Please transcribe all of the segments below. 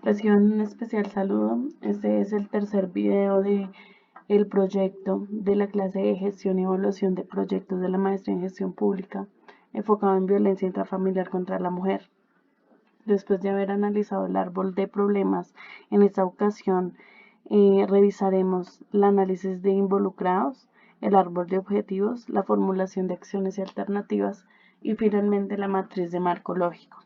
Reciban un especial saludo. Este es el tercer video de el proyecto de la clase de gestión y evaluación de proyectos de la maestría en gestión pública enfocado en violencia intrafamiliar contra la mujer. Después de haber analizado el árbol de problemas, en esta ocasión revisaremos el análisis de involucrados, el árbol de objetivos, la formulación de acciones y alternativas y finalmente la matriz de marco lógico.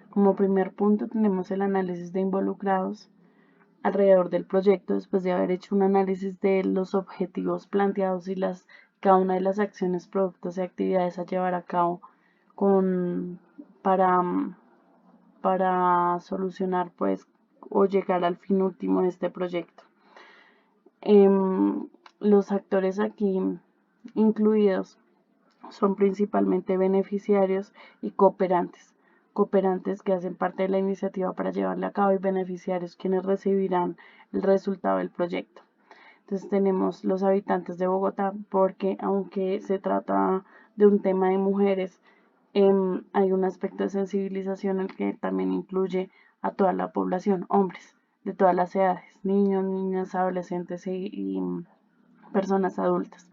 Como primer punto tenemos el análisis de involucrados alrededor del proyecto después de haber hecho un análisis de los objetivos planteados y cada una de las acciones, productos y actividades a llevar a cabo con, para, para solucionar pues o llegar al fin último de este proyecto. Los actores aquí incluidos son principalmente beneficiarios y cooperantes. Cooperantes que hacen parte de la iniciativa para llevarla a cabo y beneficiarios quienes recibirán el resultado del proyecto. Entonces tenemos los habitantes de Bogotá porque aunque se trata de un tema de mujeres, hay un aspecto de sensibilización en el que también incluye a toda la población, hombres de todas las edades, niños, niñas, adolescentes y personas adultas.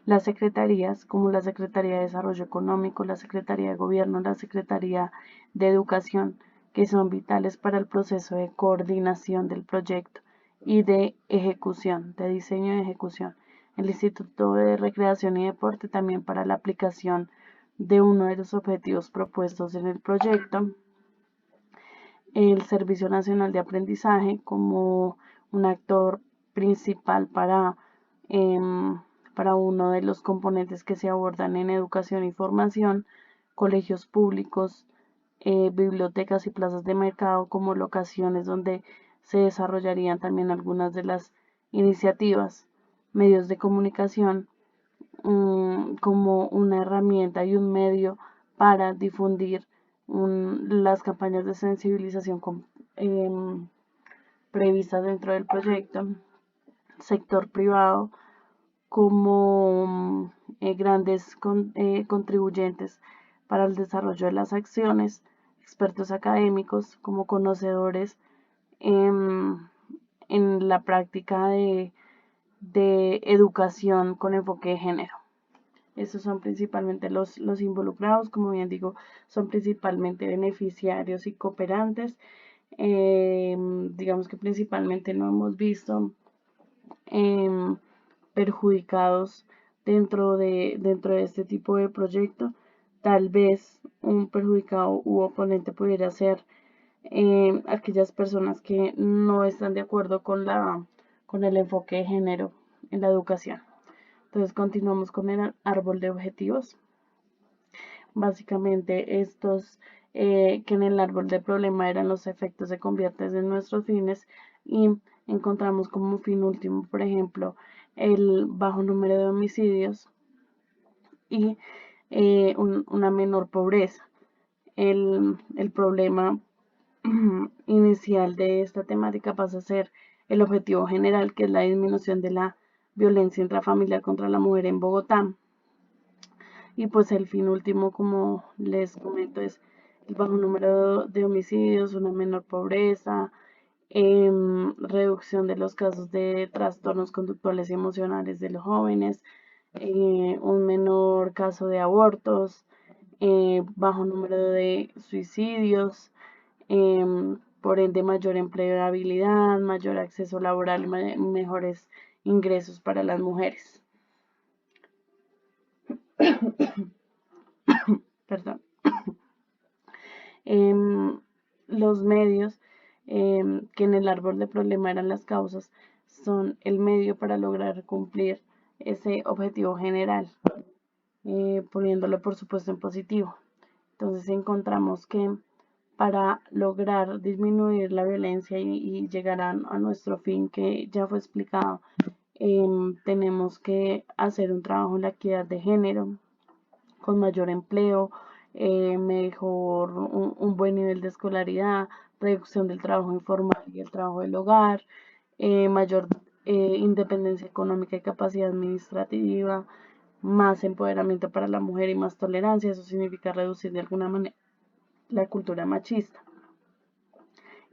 Las secretarías, como la Secretaría de Desarrollo Económico, la Secretaría de Gobierno, la Secretaría de Educación, que son vitales para el proceso de coordinación del proyecto y de ejecución, de diseño y ejecución. El Instituto de Recreación y Deporte también para la aplicación de uno de los objetivos propuestos en el proyecto. El Servicio Nacional de Aprendizaje como un actor principal para uno de los componentes que se abordan en educación y formación, colegios públicos, bibliotecas y plazas de mercado como locaciones donde se desarrollarían también algunas de las iniciativas, medios de comunicación como una herramienta y un medio para difundir las campañas de sensibilización previstas dentro del proyecto, sector privado como grandes contribuyentes para el desarrollo de las acciones, expertos académicos como conocedores en la práctica de educación con enfoque de género. Estos son principalmente los involucrados, como bien digo, son principalmente beneficiarios y cooperantes. Digamos que principalmente no hemos visto perjudicados dentro de este tipo de proyecto. Tal vez un perjudicado u oponente pudiera ser aquellas personas que no están de acuerdo con el enfoque de género en la educación. Entonces continuamos con el árbol de objetivos. Básicamente estos que en el árbol de problema eran los efectos se convierten en nuestros fines y encontramos como fin último, por ejemplo, el bajo número de homicidios y una menor pobreza. El problema inicial de esta temática pasa a ser el objetivo general, que es la disminución de la violencia intrafamiliar contra la mujer en Bogotá. Y pues el fin último, como les comento, es el bajo número de homicidios, una menor pobreza, reducción de los casos de trastornos conductuales y emocionales de los jóvenes, un menor caso de abortos, bajo número de suicidios, por ende mayor empleabilidad, mayor acceso laboral y mejores ingresos para las mujeres. Perdón. Los medios que en el árbol de problema eran las causas son el medio para lograr cumplir ese objetivo general, poniéndolo por supuesto en positivo. Entonces encontramos que para lograr disminuir la violencia y llegar a nuestro fin que ya fue explicado, tenemos que hacer un trabajo en la equidad de género, con mayor empleo, un buen nivel de escolaridad, reducción del trabajo informal y el trabajo del hogar, mayor independencia económica y capacidad administrativa, más empoderamiento para la mujer y más tolerancia. Eso significa reducir de alguna manera la cultura machista.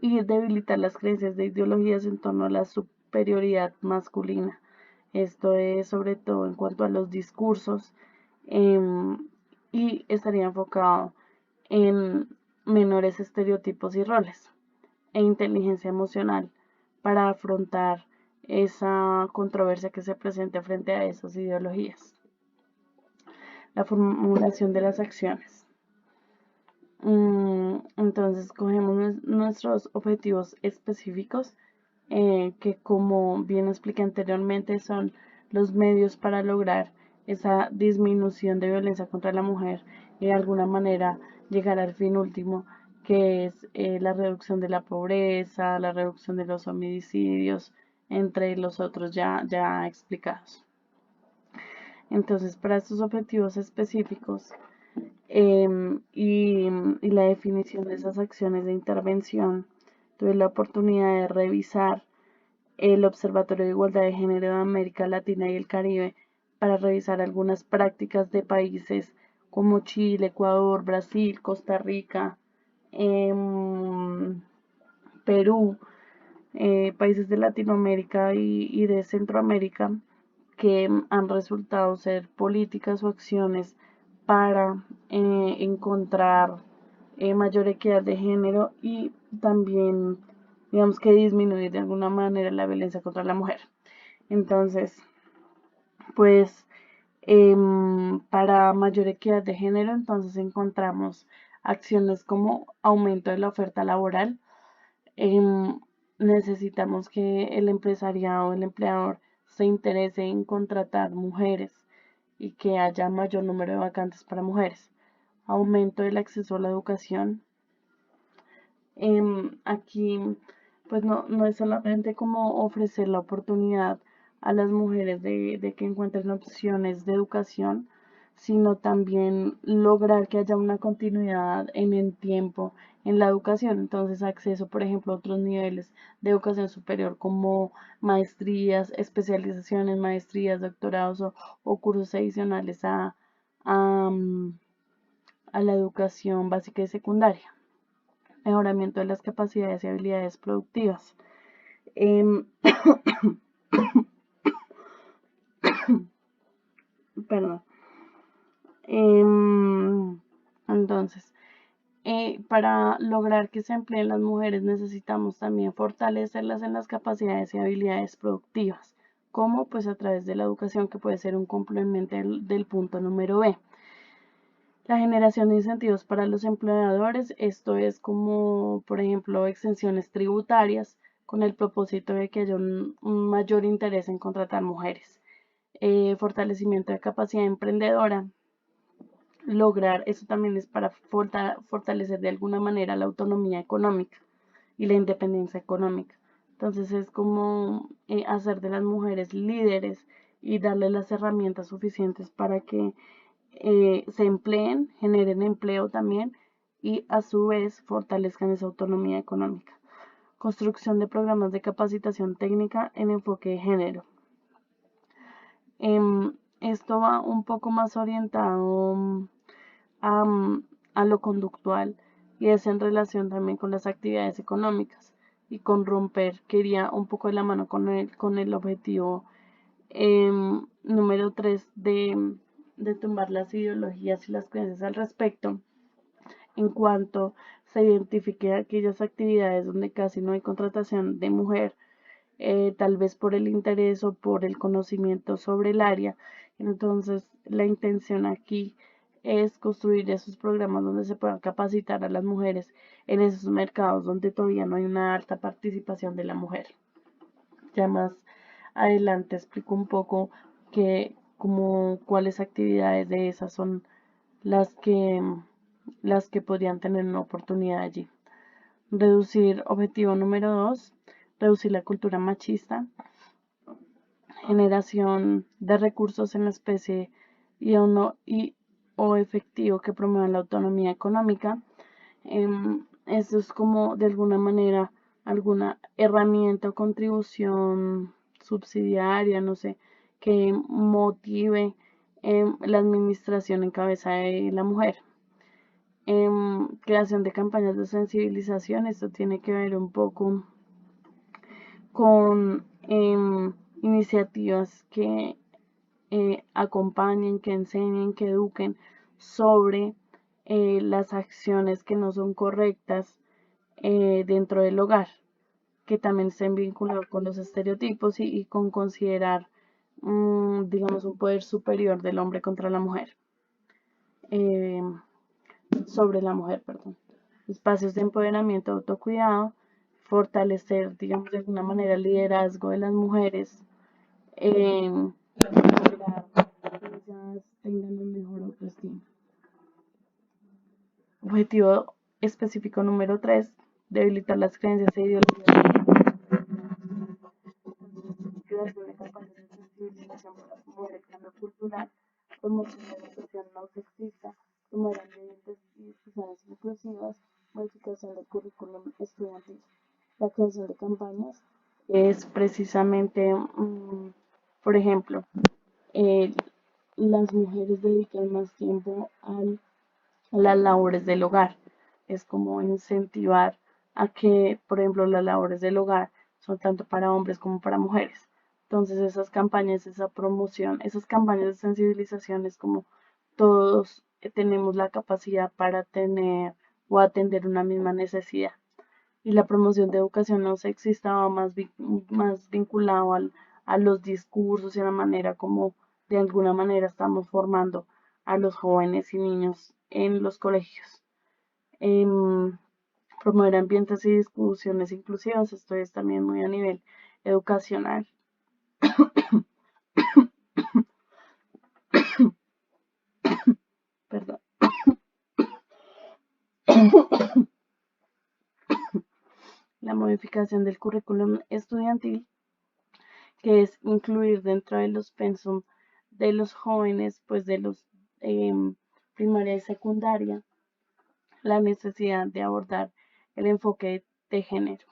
y debilitar las creencias de ideologías en torno a la superioridad masculina. Esto es sobre todo en cuanto a los discursos, y estaría enfocado en menores estereotipos y roles e inteligencia emocional para afrontar esa controversia que se presente frente a esas ideologías. La formulación de las acciones. Entonces cogemos nuestros objetivos específicos, que como bien expliqué anteriormente son los medios para lograr esa disminución de violencia contra la mujer y de alguna manera llegar al fin último, que es la reducción de la pobreza, la reducción de los homicidios, entre los otros ya explicados. Entonces, para estos objetivos específicos, y la definición de esas acciones de intervención, tuve la oportunidad de revisar el Observatorio de Igualdad de Género de América Latina y el Caribe para revisar algunas prácticas de países como Chile, Ecuador, Brasil, Costa Rica, Perú, países de Latinoamérica y de Centroamérica que han resultado ser políticas o acciones para encontrar mayor equidad de género y también, digamos que disminuir de alguna manera la violencia contra la mujer. Entonces, pues para mayor equidad de género, entonces encontramos acciones como aumento de la oferta laboral. Necesitamos que el empresariado, el empleador, se interese en contratar mujeres y que haya mayor número de vacantes para mujeres. Aumento del acceso a la educación. Aquí, pues no es solamente como ofrecer la oportunidad a las mujeres de que encuentren opciones de educación, sino también lograr que haya una continuidad en el tiempo en la educación. Entonces, acceso, por ejemplo, a otros niveles de educación superior como maestrías, especializaciones, maestrías, doctorados o cursos adicionales a, a la educación básica y secundaria. Mejoramiento de las capacidades y habilidades productivas. Perdón. Entonces, para lograr que se empleen las mujeres necesitamos también fortalecerlas en las capacidades y habilidades productivas. ¿Cómo? Pues a través de la educación, que puede ser un complemento del punto número B. La generación de incentivos para los empleadores, esto es como, por ejemplo, exenciones tributarias con el propósito de que haya un mayor interés en contratar mujeres. Fortalecimiento de capacidad emprendedora. Lograr, eso también es para fortalecer de alguna manera la autonomía económica y la independencia económica. Entonces es como hacer de las mujeres líderes y darles las herramientas suficientes para que se empleen, generen empleo también y a su vez fortalezcan esa autonomía económica. Construcción de programas de capacitación técnica en enfoque de género. Esto va un poco más orientado a, a lo conductual y es en relación también con las actividades económicas y con romper, quería un poco de la mano con el objetivo número 3 de tumbar las ideologías y las creencias al respecto, en cuanto se identifique aquellas actividades donde casi no hay contratación de mujer, tal vez por el interés o por el conocimiento sobre el área. Entonces, la intención aquí es construir esos programas donde se puedan capacitar a las mujeres en esos mercados donde todavía no hay una alta participación de la mujer. Ya más adelante explico un poco como cuáles actividades de esas son las que, las que podrían tener una oportunidad allí. Reducir, objetivo número 2, reducir la cultura machista, generación de recursos en la especie o efectivo que promuevan la autonomía económica. Esto es como de alguna manera alguna herramienta o contribución subsidiaria, no sé, que motive la administración en cabeza de la mujer. Creación de campañas de sensibilización. Esto tiene que ver un poco con iniciativas que acompañen, que enseñen, que eduquen sobre las acciones que no son correctas dentro del hogar, que también estén vinculados con los estereotipos y con considerar, digamos, un poder superior del hombre contra la mujer, eh, sobre la mujer, perdón. Espacios de empoderamiento, autocuidado, fortalecer, digamos, de alguna manera el liderazgo de las mujeres, lograr que ellas tengan un mejor autoestima. Objetivo específico número 3, debilitar las creencias e ideologías. Creación de campañas de sensibilización para promover el cambio cultural, promoción de educación no sexista, promover ambientes y discusiones inclusivas, modificación del currículum estudiantil. La creación de campañas es precisamente, por ejemplo, eh, las mujeres dedican más tiempo a las labores del hogar. Es como incentivar a que, por ejemplo, las labores del hogar son tanto para hombres como para mujeres. Entonces esas campañas, esa promoción, esas campañas de sensibilización es como todos tenemos la capacidad para tener o atender una misma necesidad. Y la promoción de educación no sexista va más vinculado a los discursos y a la manera como de alguna manera estamos formando a los jóvenes y niños en los colegios. Em, Promover ambientes y discusiones inclusivas, esto es también muy a nivel educacional. Perdón. La modificación del currículum estudiantil, que es incluir dentro de los pensum de los jóvenes, pues de los primaria y secundaria, la necesidad de abordar el enfoque de género.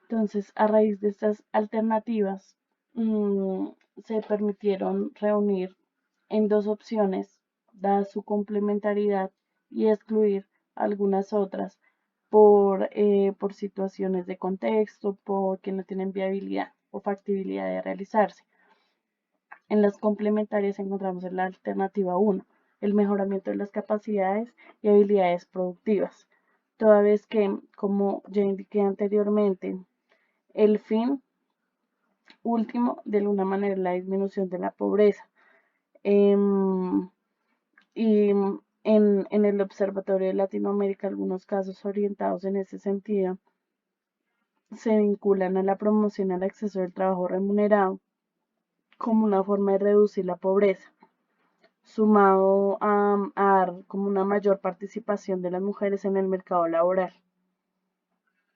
Entonces, a raíz de estas alternativas, se permitieron reunir en dos opciones, dada su complementariedad, y excluir algunas otras por situaciones de contexto, porque no tienen viabilidad o factibilidad de realizarse. En las complementarias encontramos en la alternativa 1, el mejoramiento de las capacidades y habilidades productivas, toda vez que, como ya indiqué anteriormente, el fin último de alguna manera es la disminución de la pobreza. Y en el Observatorio de Latinoamérica, algunos casos orientados en ese sentido se vinculan a la promoción al acceso al trabajo remunerado como una forma de reducir la pobreza, sumado a dar como una mayor participación de las mujeres en el mercado laboral.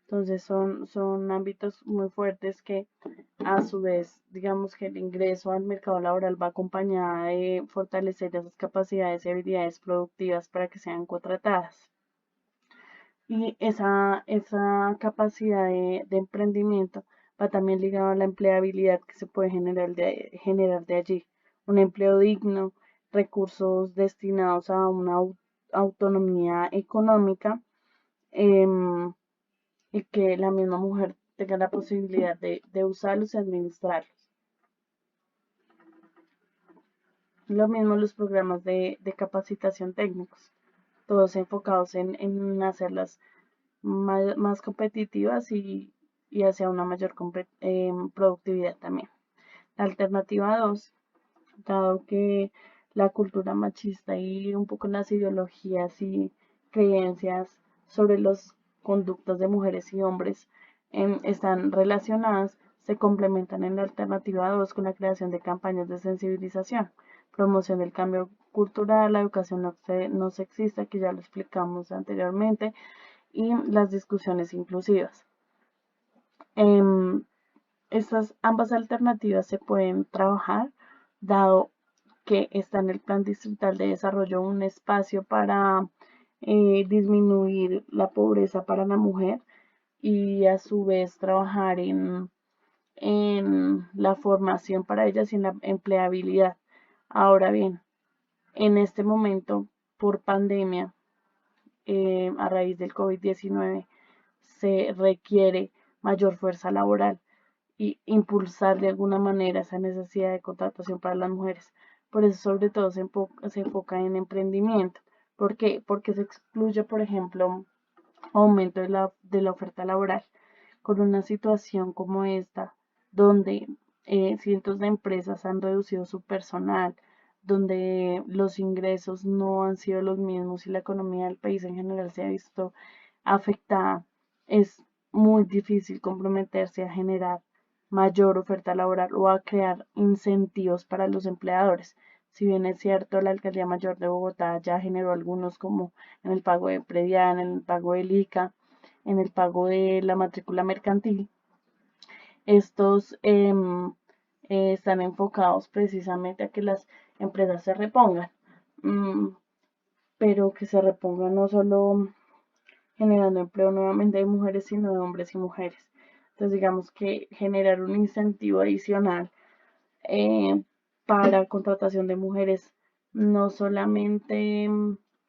Entonces son ámbitos muy fuertes que a su vez, digamos que el ingreso al mercado laboral va acompañada de fortalecer esas capacidades y habilidades productivas para que sean contratadas. Y esa capacidad de emprendimiento va también ligado a la empleabilidad que se puede generar de allí. Un empleo digno, recursos destinados a una autonomía económica, em, y que la misma mujer tenga la posibilidad de usarlos y administrarlos. Lo mismo los programas de capacitación técnicos, todos enfocados en hacerlas más competitivas y hacia una mayor productividad también. La alternativa 2, dado que la cultura machista y un poco las ideologías y creencias sobre los conductos de mujeres y hombres están relacionadas, se complementan en la alternativa 2 con la creación de campañas de sensibilización, promoción del cambio cultural, la educación no sexista, que ya lo explicamos anteriormente, y las discusiones inclusivas. Estas ambas alternativas se pueden trabajar, dado que está en el Plan Distrital de Desarrollo un espacio para disminuir la pobreza para la mujer y a su vez trabajar en la formación para ellas y en la empleabilidad. Ahora bien, en este momento por pandemia, a raíz del COVID-19, se requiere mayor fuerza laboral y impulsar de alguna manera esa necesidad de contratación para las mujeres. Por eso, sobre todo, se enfoca en emprendimiento. ¿Por qué? Porque se excluye, por ejemplo, aumento de la oferta laboral. Con una situación como esta, donde cientos de empresas han reducido su personal, donde los ingresos no han sido los mismos y la economía del país en general se ha visto afectada, es muy difícil comprometerse a generar mayor oferta laboral o a crear incentivos para los empleadores. Si bien es cierto, la Alcaldía Mayor de Bogotá ya generó algunos como en el pago de predial, en el pago del ICA, en el pago de la matrícula mercantil. Estos están enfocados precisamente a que las empresas se repongan, pero que se repongan no solo generando empleo nuevamente de mujeres, sino de hombres y mujeres. Entonces, digamos que generar un incentivo adicional eh, para contratación de mujeres no solamente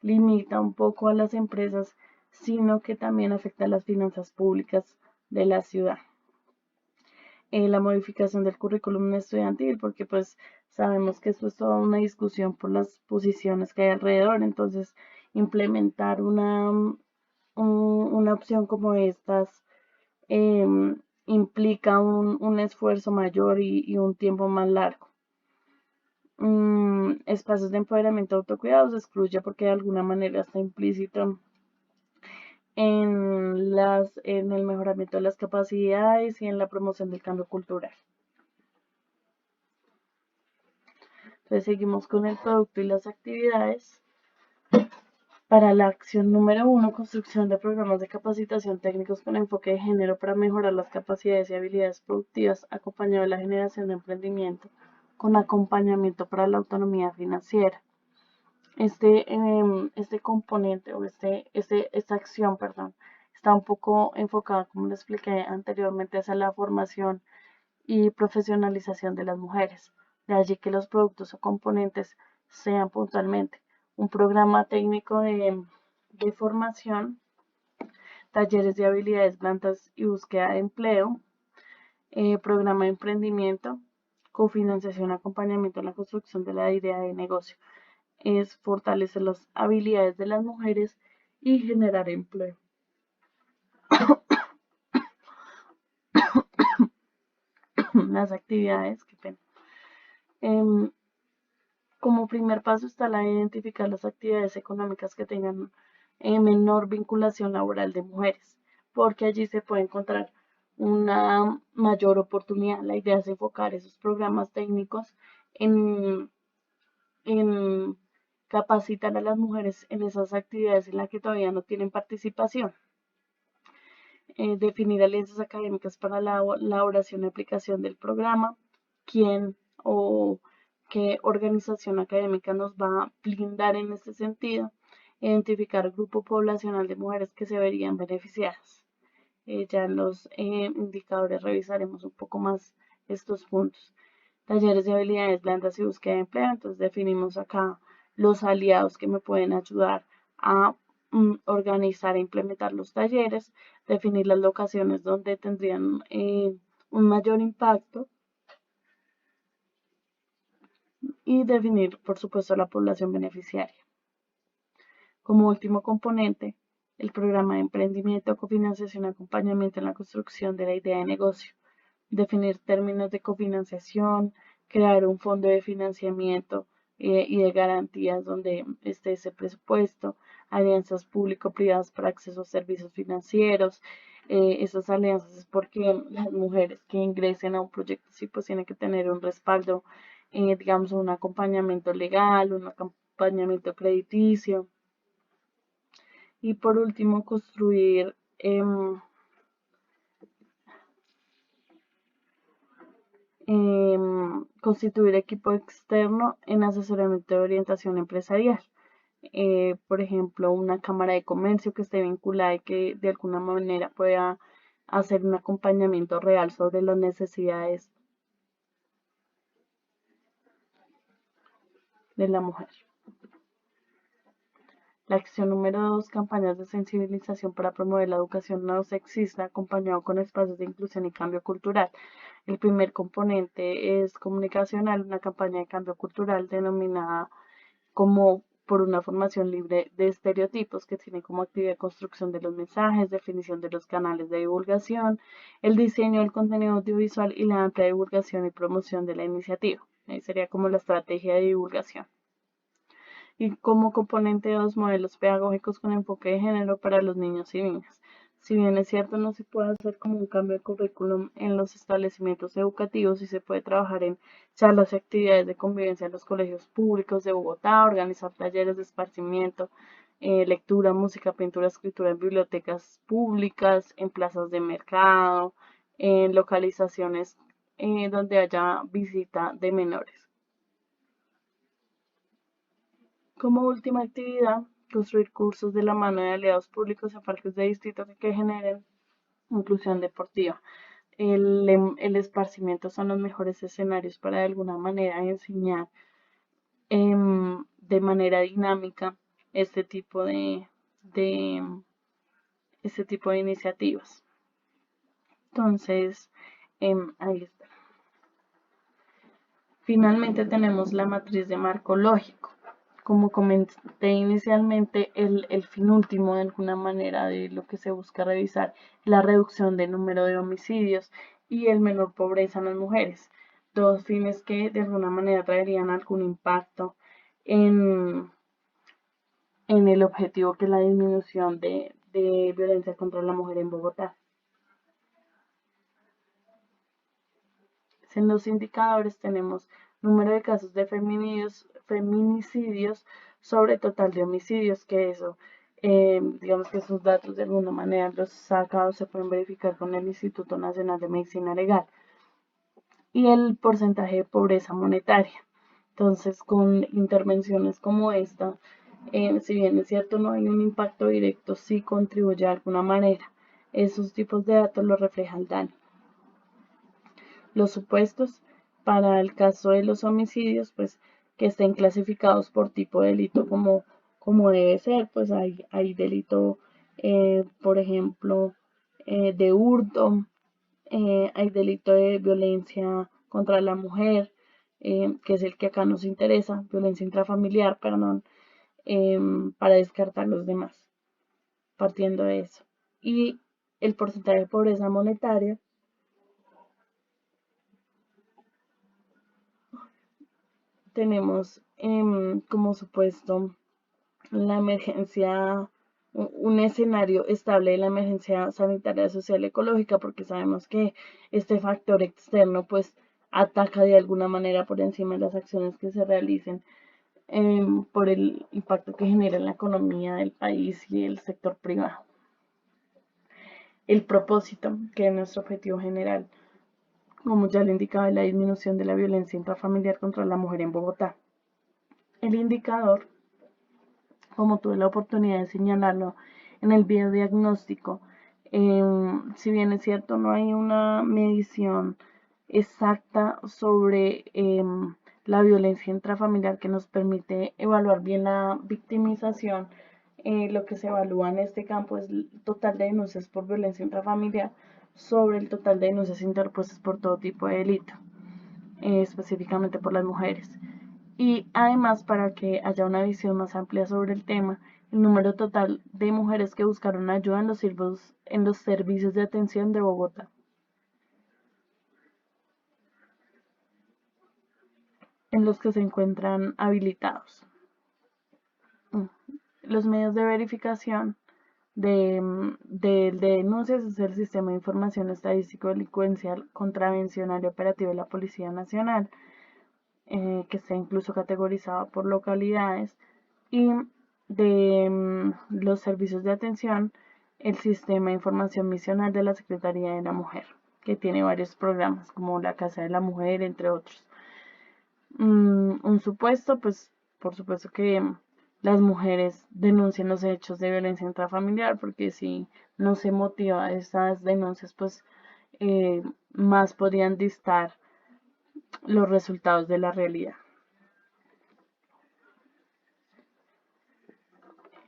limita un poco a las empresas, sino que también afecta a las finanzas públicas de la ciudad. La modificación del currículum estudiantil, porque pues sabemos que esto es toda una discusión por las posiciones que hay alrededor, entonces implementar una opción como estas implica un esfuerzo mayor y un tiempo más largo. Espacios de empoderamiento autocuidado se excluye porque de alguna manera está implícito en el mejoramiento de las capacidades y en la promoción del cambio cultural. Entonces seguimos con el producto y las actividades. Para la acción número 1, construcción de programas de capacitación técnicos con enfoque de género para mejorar las capacidades y habilidades productivas, acompañado de la generación de emprendimiento con acompañamiento para la autonomía financiera. Este componente o esta acción, perdón, está un poco enfocada, como les expliqué anteriormente, hacia la formación y profesionalización de las mujeres. De allí que los productos o componentes sean puntualmente un programa técnico de formación, talleres de habilidades blandas y búsqueda de empleo, programa de emprendimiento, cofinanciación, acompañamiento en la construcción de la idea de negocio. Es fortalecer las habilidades de las mujeres y generar empleo. Las actividades, qué pena. Como primer paso está la de identificar las actividades económicas que tengan menor vinculación laboral de mujeres, porque allí se puede encontrar una mayor oportunidad. La idea es enfocar esos programas técnicos en capacitar a las mujeres en esas actividades en las que todavía no tienen participación. Definir alianzas académicas para la elaboración y aplicación del programa, quién o qué organización académica nos va a blindar en este sentido, identificar el grupo poblacional de mujeres que se verían beneficiadas. Ya en los indicadores revisaremos un poco más estos puntos. Talleres de habilidades blandas y búsqueda de empleo, entonces definimos acá los aliados que me pueden ayudar a organizar e implementar los talleres, definir las locaciones donde tendrían un mayor impacto y definir, por supuesto, la población beneficiaria. Como último componente, el programa de emprendimiento, cofinanciación y acompañamiento en la construcción de la idea de negocio. Definir términos de cofinanciación, crear un fondo de financiamiento y de garantías donde esté ese presupuesto, alianzas público-privadas para acceso a servicios financieros. Esas alianzas es porque las mujeres que ingresen a un proyecto sí pues tienen que tener un respaldo, digamos un acompañamiento legal, un acompañamiento crediticio. Y por último, construir constituir equipo externo en asesoramiento de orientación empresarial. Por ejemplo, una cámara de comercio que esté vinculada y que de alguna manera pueda hacer un acompañamiento real sobre las necesidades de la mujer. La acción número 2, campañas de sensibilización para promover la educación no sexista, acompañado con espacios de inclusión y cambio cultural. El primer componente es comunicacional, una campaña de cambio cultural denominada como por una formación libre de estereotipos que tiene como actividad construcción de los mensajes, definición de los canales de divulgación, el diseño del contenido audiovisual y la amplia divulgación y promoción de la iniciativa. Ahí sería como la estrategia de divulgación. Y como componente de dos modelos pedagógicos con enfoque de género para los niños y niñas. Si bien es cierto, no se puede hacer como un cambio de currículum en los establecimientos educativos y se puede trabajar en charlas y actividades de convivencia en los colegios públicos de Bogotá, organizar talleres de esparcimiento, lectura, música, pintura, escritura en bibliotecas públicas, en plazas de mercado, en localizaciones donde haya visita de menores. Como última actividad, construir cursos de la mano de aliados públicos en parques de distrito que generen inclusión deportiva. El esparcimiento son los mejores escenarios para de alguna manera enseñar de manera dinámica este tipo de, este tipo de iniciativas. Entonces, ahí está. Finalmente tenemos la matriz de marco lógico. Como comenté inicialmente, el fin último de alguna manera de lo que se busca revisar, la reducción del número de homicidios y el menor pobreza en las mujeres. Dos fines que de alguna manera traerían algún impacto en, en el objetivo que es la disminución de violencia contra la mujer en Bogotá. En los indicadores tenemos número de casos de feminicidios sobre total de homicidios, que eso, digamos que esos datos de alguna manera los sacados se pueden verificar con el Instituto Nacional de Medicina Legal. Y el porcentaje de pobreza monetaria. Entonces, con intervenciones como esta, si bien es cierto no hay un impacto directo, sí contribuye de alguna manera. Esos tipos de datos los refleja el DANI. Los supuestos para el caso de los homicidios, pues que estén clasificados por tipo de delito como debe ser, pues hay delito, por ejemplo, de hurto, hay delito de violencia contra la mujer, que es el que acá nos interesa, violencia intrafamiliar, perdón, para descartar los demás, partiendo de eso. Y el porcentaje de pobreza monetaria tenemos como supuesto la emergencia, un escenario estable de la emergencia sanitaria, social, ecológica, porque sabemos que este factor externo pues ataca de alguna manera por encima de las acciones que se realicen por el impacto que genera en la economía del país y el sector privado. El propósito, que es nuestro objetivo general, como ya lo indicaba, es la disminución de la violencia intrafamiliar contra la mujer en Bogotá. El indicador, como tuve la oportunidad de señalarlo en el video diagnóstico, si bien es cierto, no hay una medición exacta sobre la violencia intrafamiliar que nos permite evaluar bien la victimización. Lo que se evalúa en este campo es el total de denuncias por violencia intrafamiliar sobre el total de denuncias interpuestas por todo tipo de delito, específicamente por las mujeres. Y además, para que haya una visión más amplia sobre el tema, el número total de mujeres que buscaron ayuda en los servicios de atención de Bogotá. En los que se encuentran habilitados. Los medios de verificación de denuncias es el Sistema de Información Estadístico Delincuencial, Contravencional y Operativo de la Policía Nacional, que está incluso categorizado por localidades, y de los servicios de atención, el Sistema de Información Misional de la Secretaría de la Mujer, que tiene varios programas como la Casa de la Mujer, entre otros. Un supuesto, pues por supuesto que las mujeres denuncien los hechos de violencia intrafamiliar, porque si no se motiva esas denuncias, pues más podrían distar los resultados de la realidad.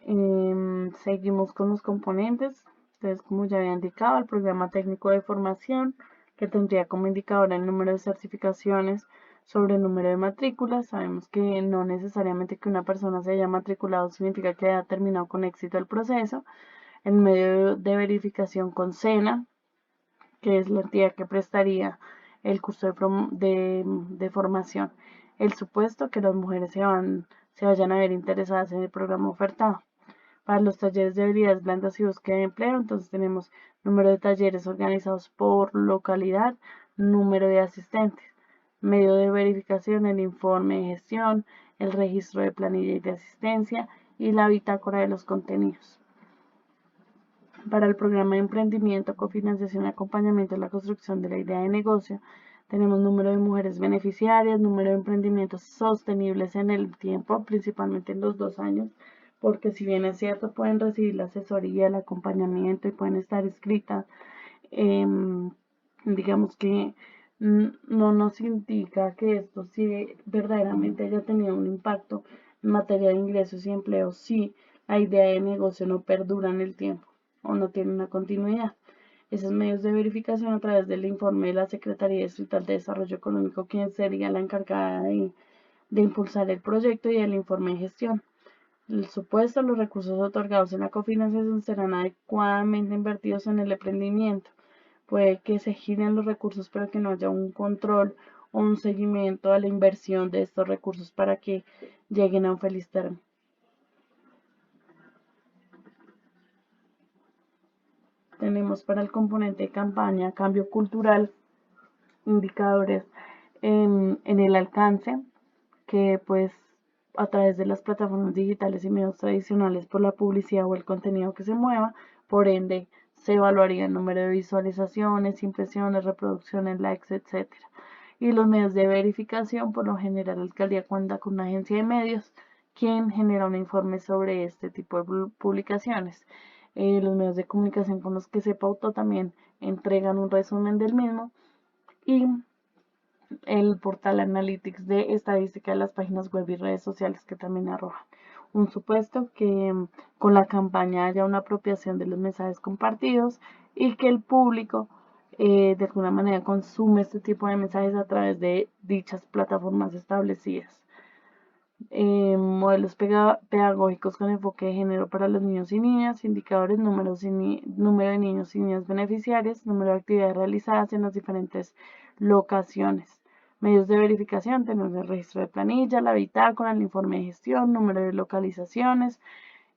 Seguimos con los componentes. Entonces, como ya había indicado, el programa técnico de formación, que tendría como indicador el número de certificaciones sobre el número de matrículas. Sabemos que no necesariamente que una persona se haya matriculado significa que haya terminado con éxito el proceso. El medio de verificación con SENA, que es la entidad que prestaría el curso de formación. El supuesto que las mujeres se vayan a ver interesadas en el programa ofertado. Para los talleres de habilidades blandas y búsqueda de empleo, entonces tenemos número de talleres organizados por localidad, número de asistentes, medio de verificación, el informe de gestión, el registro de planilla y de asistencia y la bitácora de los contenidos. Para el programa de emprendimiento, cofinanciación y acompañamiento en la construcción de la idea de negocio, tenemos número de mujeres beneficiarias, número de emprendimientos sostenibles en el tiempo, principalmente en los 2 años, porque si bien es cierto, pueden recibir la asesoría, el acompañamiento y pueden estar inscritas, digamos que no nos indica que esto sí verdaderamente haya tenido un impacto en materia de ingresos y empleos si la idea de negocio no perdura en el tiempo o no tiene una continuidad. Esos medios de verificación a través del informe de la Secretaría Distrital de Desarrollo Económico, quien sería la encargada de impulsar el proyecto, y el informe de gestión. El supuesto, los recursos otorgados en la cofinanciación serán adecuadamente invertidos en el emprendimiento. Puede que se giren los recursos, pero que no haya un control o un seguimiento a la inversión de estos recursos para que lleguen a un feliz término. Tenemos para el componente de campaña cambio cultural, indicadores en el alcance, que pues a través de las plataformas digitales y medios tradicionales por la publicidad o el contenido que se mueva, por ende se evaluaría el número de visualizaciones, impresiones, reproducciones, likes, etc. Y los medios de verificación, por lo general la alcaldía cuenta con una agencia de medios quien genera un informe sobre este tipo de publicaciones. Los medios de comunicación con los que se pautó también entregan un resumen del mismo, y el portal Analytics de estadística de las páginas web y redes sociales que también arrojan un supuesto que con la campaña haya una apropiación de los mensajes compartidos y que el público de alguna manera consume este tipo de mensajes a través de dichas plataformas establecidas. Modelos pedagógicos con enfoque de género para los niños y niñas, indicadores, número de niños y niñas beneficiarios, número de actividades realizadas en las diferentes locaciones. Medios de verificación, tenemos el registro de planilla, la bitácora, el informe de gestión, número de localizaciones,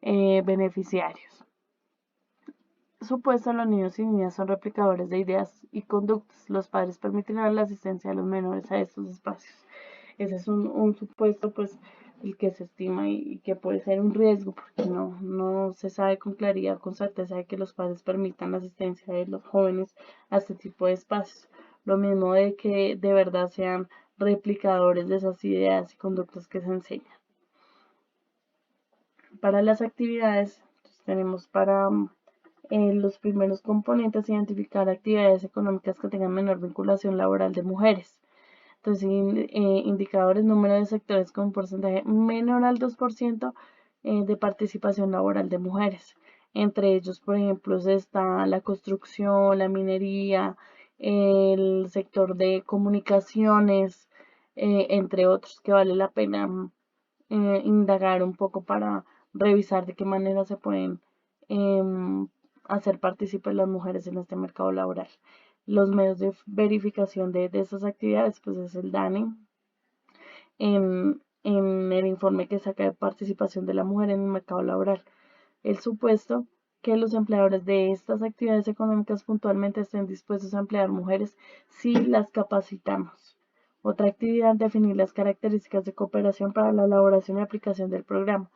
beneficiarios. Supuesto, los niños y niñas son replicadores de ideas y conductas. Los padres permitirán la asistencia de los menores a estos espacios. Ese es un supuesto, pues, el que se estima y que puede ser un riesgo, porque no se sabe con claridad, con certeza, de que los padres permitan la asistencia de los jóvenes a este tipo de espacios. Lo mismo de que de verdad sean replicadores de esas ideas y conductas que se enseñan. Para las actividades, pues, tenemos para los primeros componentes, identificar actividades económicas que tengan menor vinculación laboral de mujeres. Entonces, indicadores, número de sectores con un porcentaje menor al 2% de participación laboral de mujeres. Entre ellos, por ejemplo, está la construcción, la minería, el sector de comunicaciones, entre otros, que vale la pena indagar un poco para revisar de qué manera se pueden hacer partícipes las mujeres en este mercado laboral. Los medios de verificación de estas actividades, pues es el DANE, en el informe que saca de participación de la mujer en el mercado laboral. El supuesto que los empleadores de estas actividades económicas puntualmente estén dispuestos a emplear mujeres si las capacitamos. Otra actividad, definir las características de cooperación para la elaboración y aplicación del programa.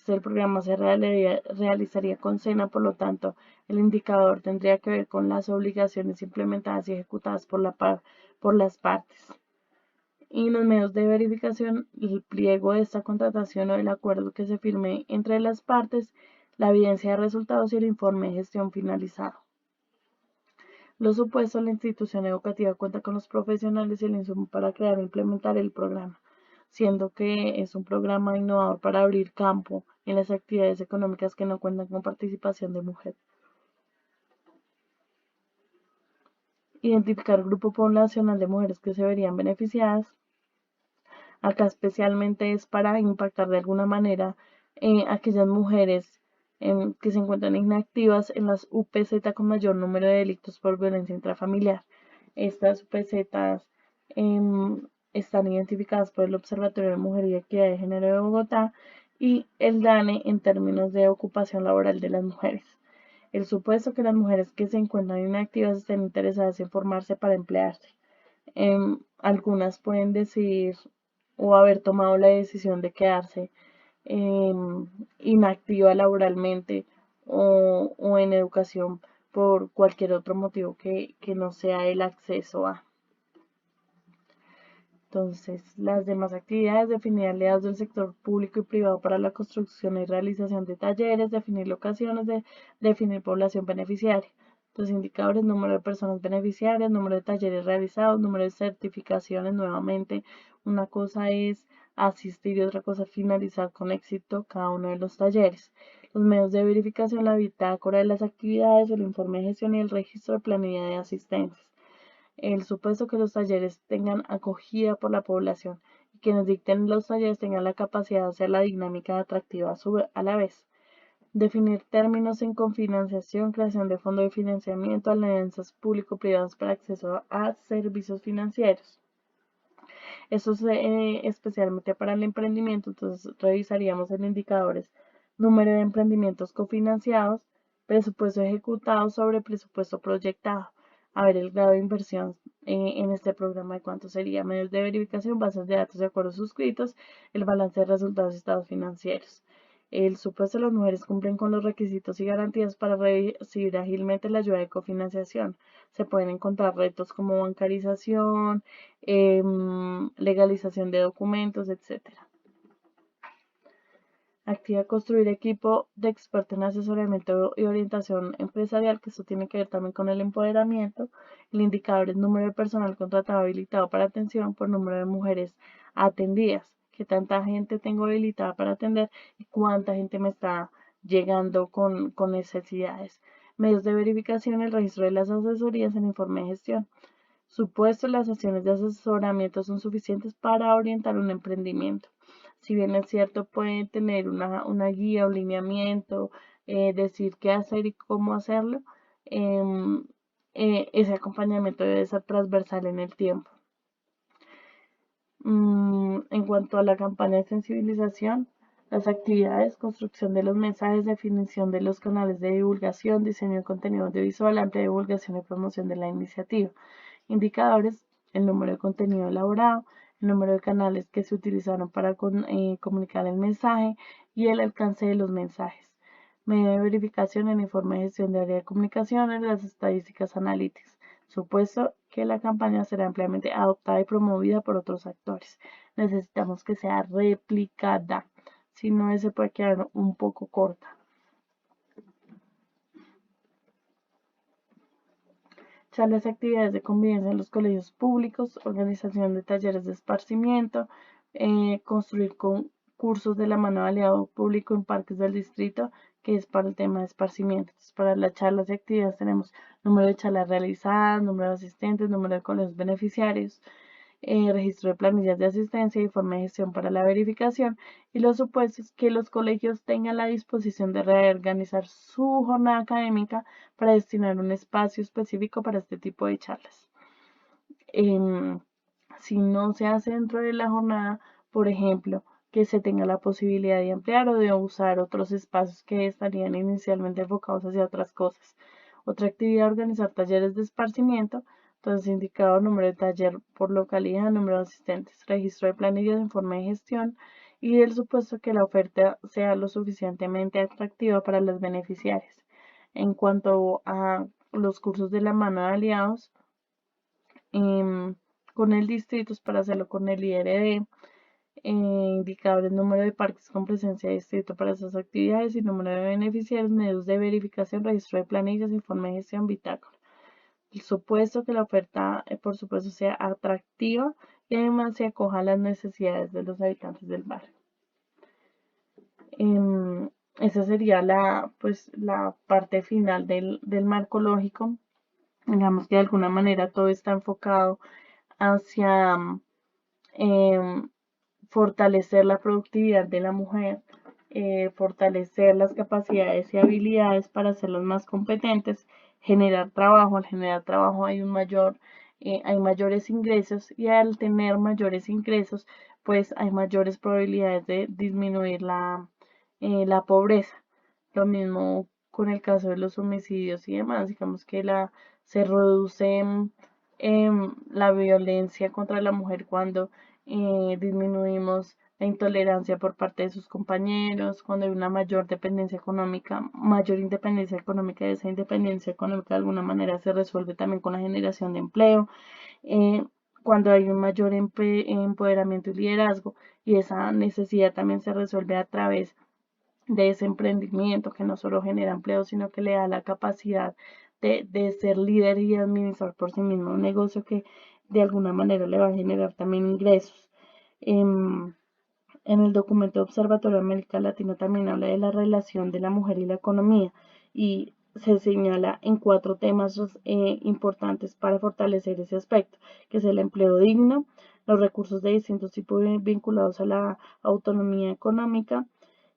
El programa se realizaría con SENA, por lo tanto, el indicador tendría que ver con las obligaciones implementadas y ejecutadas por las partes. Y los medios de verificación, el pliego de esta contratación o el acuerdo que se firme entre las partes, la evidencia de resultados y el informe de gestión finalizado. Los supuestos, la institución educativa cuenta con los profesionales y el insumo para crear e implementar el programa. siendo que es un programa innovador para abrir campo en las actividades económicas que no cuentan con participación de mujeres. Identificar grupo poblacional de mujeres que se verían beneficiadas. Acá especialmente es para impactar de alguna manera aquellas mujeres que se encuentran inactivas en las UPZ con mayor número de delitos por violencia intrafamiliar. Estas UPZ están identificadas por el Observatorio de Mujer y Equidad de Género de Bogotá y el DANE en términos de ocupación laboral de las mujeres. El supuesto que las mujeres que se encuentran inactivas estén interesadas en formarse para emplearse. Algunas pueden decidir o haber tomado la decisión de quedarse inactiva laboralmente o en educación por cualquier otro motivo que no sea el acceso a. Entonces, las demás actividades, definir aliados del sector público y privado para la construcción y realización de talleres, definir locaciones, definir población beneficiaria. Entonces, indicadores, número de personas beneficiarias, número de talleres realizados, número de certificaciones. Nuevamente, una cosa es asistir y otra cosa es finalizar con éxito cada uno de los talleres. Los medios de verificación, la bitácora de las actividades, el informe de gestión y el registro de planilla de asistencias. El supuesto que los talleres tengan acogida por la población y quienes dicten los talleres tengan la capacidad de hacer la dinámica atractiva a la vez. Definir términos en cofinanciación, creación de fondo de financiamiento, alianzas público-privadas para acceso a servicios financieros. Esto es especialmente para el emprendimiento, entonces revisaríamos en indicadores número de emprendimientos cofinanciados, presupuesto ejecutado sobre presupuesto proyectado. A ver el grado de inversión en este programa de cuánto sería, medios de verificación, bases de datos de acuerdos suscritos, el balance de resultados y estados financieros. El supuesto las mujeres cumplen con los requisitos y garantías para recibir ágilmente la ayuda de cofinanciación. Se pueden encontrar retos como bancarización, legalización de documentos, etc. Activa construir equipo de expertos en asesoramiento y orientación empresarial, que esto tiene que ver también con el empoderamiento. El indicador es número de personal contratado habilitado para atención por número de mujeres atendidas. ¿Qué tanta gente tengo habilitada para atender y cuánta gente me está llegando con necesidades? Medios de verificación, el registro de las asesorías, el informe de gestión. Supuesto, las sesiones de asesoramiento son suficientes para orientar un emprendimiento. Si bien es cierto, pueden tener una guía o lineamiento, decir qué hacer y cómo hacerlo, ese acompañamiento debe ser transversal en el tiempo. En cuanto a la campaña de sensibilización, las actividades, construcción de los mensajes, definición de los canales de divulgación, diseño de contenido audiovisual, amplia divulgación y promoción de la iniciativa. Indicadores, el número de contenido elaborado, el número de canales que se utilizaron para comunicar el mensaje y el alcance de los mensajes. Medio de verificación, el informe de gestión de área de comunicaciones, las estadísticas analíticas. Supuesto que la campaña será ampliamente adoptada y promovida por otros actores. Necesitamos que sea replicada, si no se puede quedar un poco corta. Charlas y actividades de convivencia en los colegios públicos, organización de talleres de esparcimiento, construir cursos de la mano de aliado público en parques del distrito, que es para el tema de esparcimiento. Entonces, para las charlas y actividades tenemos número de charlas realizadas, número de asistentes, número de colegios beneficiarios, registro de planillas de asistencia, informe de gestión para la verificación y los supuestos que los colegios tengan la disposición de reorganizar su jornada académica para destinar un espacio específico para este tipo de charlas. Si no se hace dentro de la jornada, por ejemplo, que se tenga la posibilidad de ampliar o de usar otros espacios que estarían inicialmente enfocados hacia otras cosas. Otra actividad, organizar talleres de esparcimiento. Entonces, indicador, número de taller por localidad, número de asistentes, registro de planillas, informe de gestión y del supuesto que la oferta sea lo suficientemente atractiva para los beneficiarios. En cuanto a los cursos de la mano de aliados, con el distrito, es para hacerlo con el IRD, indicadores, número de parques con presencia de distrito para esas actividades y número de beneficiarios, medios de verificación, registro de planillas, informe de gestión, bitácora. El supuesto que la oferta, por supuesto, sea atractiva sistema, se acoja a las necesidades de los habitantes del barrio. Esa sería pues, la parte final del marco lógico. Digamos que de alguna manera todo está enfocado hacia em, fortalecer la productividad de la mujer, fortalecer las capacidades y habilidades para hacerlas más competentes, generar trabajo. Al generar trabajo hay mayores ingresos, y al tener mayores ingresos, pues hay mayores probabilidades de disminuir la pobreza. Lo mismo con el caso de los homicidios y demás. Digamos que se reduce la violencia contra la mujer cuando disminuimos la intolerancia por parte de sus compañeros, cuando hay una mayor dependencia económica, mayor independencia económica, y esa independencia económica de alguna manera se resuelve también con la generación de empleo, eh, cuando hay un mayor empoderamiento y liderazgo, y esa necesidad también se resuelve a través de ese emprendimiento que no solo genera empleo, sino que le da la capacidad de ser líder y administrar por sí mismo un negocio que de alguna manera le va a generar también ingresos. En el documento Observatorio de América Latina también habla de la relación de la mujer y la economía, y se señala en 4 temas importantes para fortalecer ese aspecto, que es el empleo digno, los recursos de distintos tipos vinculados a la autonomía económica,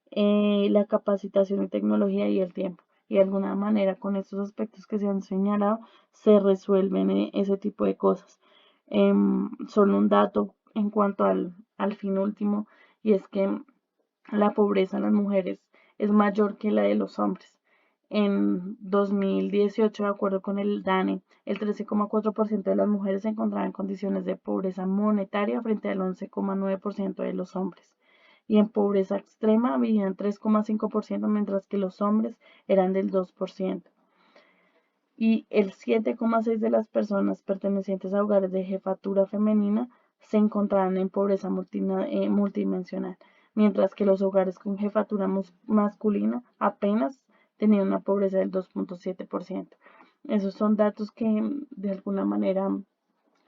la capacitación y tecnología y el tiempo. Y de alguna manera con estos aspectos que se han señalado se resuelven ese tipo de cosas. Solo un dato en cuanto al fin último, y es que la pobreza en las mujeres es mayor que la de los hombres. En 2018, de acuerdo con el DANE, el 13,4% de las mujeres se encontraban en condiciones de pobreza monetaria frente al 11,9% de los hombres. Y en pobreza extrema vivían 3,5%, mientras que los hombres eran del 2%. Y el 7,6% de las personas pertenecientes a hogares de jefatura femenina se encontraban en pobreza multidimensional, mientras que los hogares con jefatura masculina apenas tenían una pobreza del 2,7%. Esos son datos que de alguna manera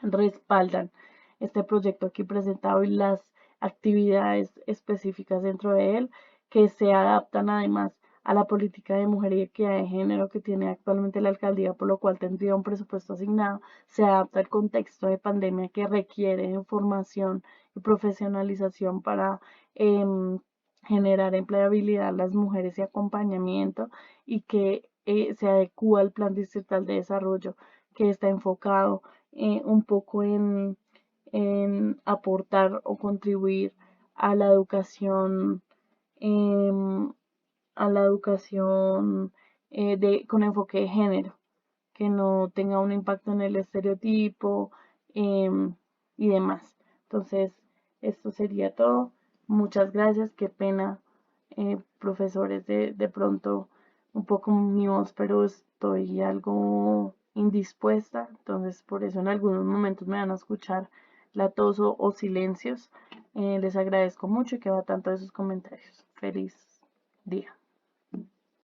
respaldan este proyecto aquí presentado y las actividades específicas dentro de él, que se adaptan además a la política de mujer y equidad de género que tiene actualmente la alcaldía, por lo cual tendría un presupuesto asignado. Se adapta al contexto de pandemia que requiere formación y profesionalización para generar empleabilidad a las mujeres y acompañamiento, y que se adecua al plan distrital de desarrollo, que está enfocado un poco en aportar o contribuir a la educación, em, con enfoque de género, que no tenga un impacto en el estereotipo em, y demás. Entonces, esto sería todo. Muchas gracias. Qué pena, profesores, de pronto un poco mi voz, pero estoy algo indispuesta. Entonces, por eso en algunos momentos me van a escuchar la tos o silencios. Les agradezco mucho y que va tanto de sus comentarios. Feliz día.